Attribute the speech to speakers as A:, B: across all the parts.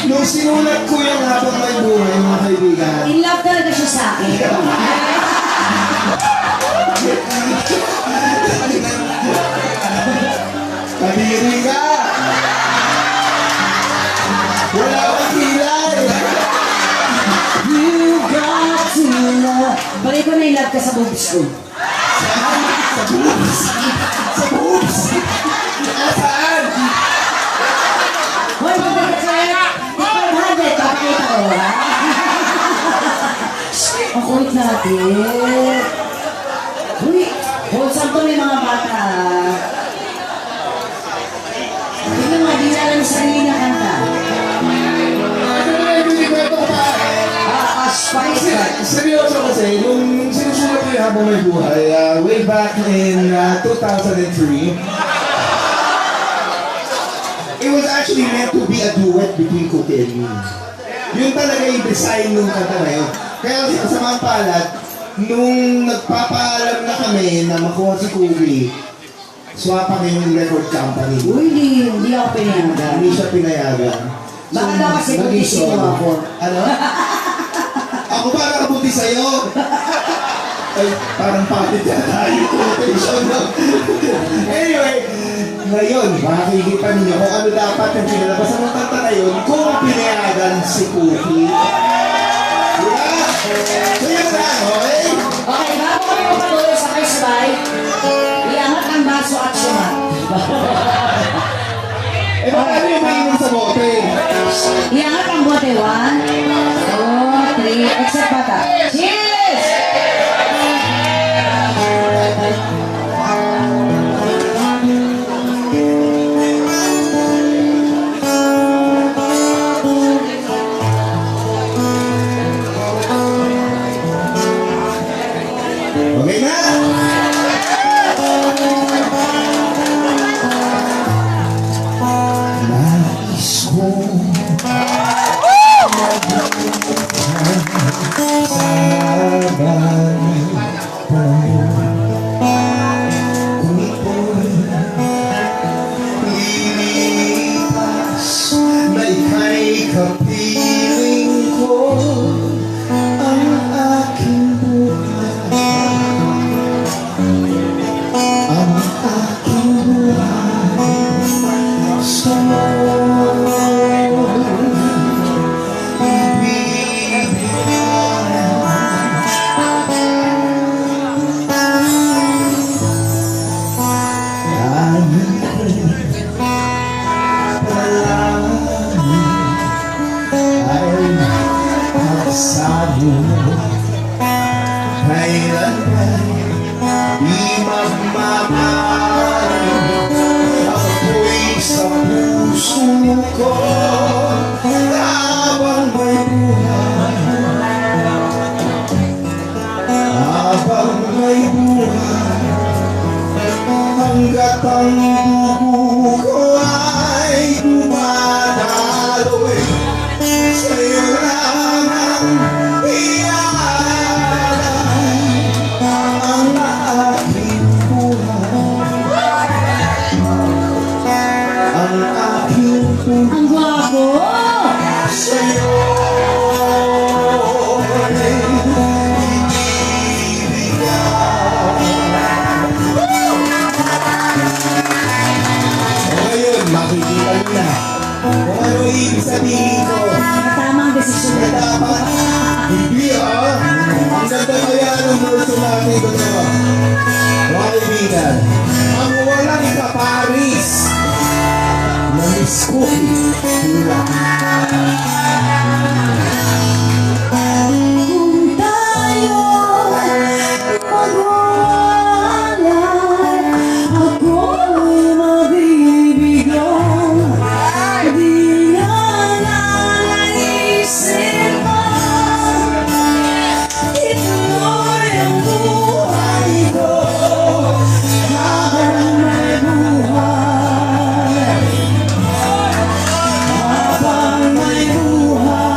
A: Nung sinulat ko yung habang may buhay, mga kaibigan.
B: In love talaga siya sa akin.
A: Kadiri ka! Wala kang kilay!
B: You got to love. Balik ko na in love ka sa boobs ko.
A: Sa boobs! Sa boobs! Saan?
B: Hoy, bakit ka kaya? Di 500, papakita ko, ha? Ang kulit natin. Uy, wholesome to may mga bata, ha? Tingnan mo, di na alam sa sarili na kanta.
A: Ano na yung binikwento ko pa?
B: Spice ka.
A: Seryoso kasi, nung sinusulat ko yung habang may buhay, way back in 2003, it was actually meant to be a duet between Cookie and me. Yun talaga yung design nung kanta na yun. Kaya sa mga palad, nung nagpapaalam na kami na makuha si Cookie, swapa kami yung record company.
B: Uy, hindi ako pinayagan.
A: Hindi siya pinayagan.
B: Baka daw kasi
A: naging
B: buti sino
A: solo.
B: ako.
A: Ano? Ako ba nakabuti sa'yo? Ay, parang patit yata yung quotation, no? Anyway, ngayon, makikita ninyo kung ano dapat yung pinalabas ng kanta na yun kung pinayagan si Cookie. Diba? So yun lang, okay?
B: Okay, bago kami magpatuloy sa kaisbay, iangat ang baso at sumat.
A: Eh, paano yung mainom sa bote?
B: Iangat ang bote. 1, 2, 3, except bata. Cheers!
A: Okay na? Nais ko kung ito'y lilipas na ika'y kapiling ko ang aking buhay. Ang aking buhay sa'yo sabi mo kailanman di magmamahal ako'y sa puso ko habang may buhay habang may buhay hanggat ang dugo ko ay dumadaloy sa'yo lamang iaalay ang aking buhay. Ang aking buhay
B: Ang gwapo!
A: sa'yo ay ibibigay. Ngayon, makikita nyo na kung ano ibig sabihin ko.
B: Tamang desisyon na
A: Dapat, hindi ang ganda kaya ng verso natin ito. Mga kaibigan, ang walang kaparis na Miss Cookie.
B: kung tayo magwalay, ako'y mabibigyan. Di na naisip ito'y ang buhay ko habang may buhay. Habang may buhay.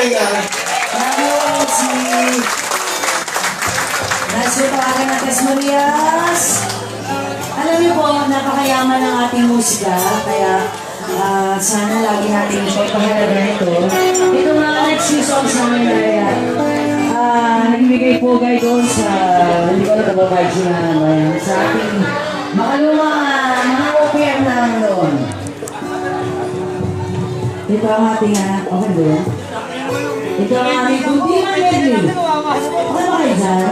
A: pahinga.
B: Tapos si... Nasa tawagan ng Cas Marias. Alam niyo po, napakayaman ng ating musika. Kaya sana lagi natin ipagpahalaga ito. Ito nga next few songs namin ay nagbibigay po kayo doon sa... Hindi ko na tababay siya na naman. Sa ating makalumang mga OPM na doon. Ito ang ating okay doon. Ito ang ating kunti na medley. Okay ba kayo dyan?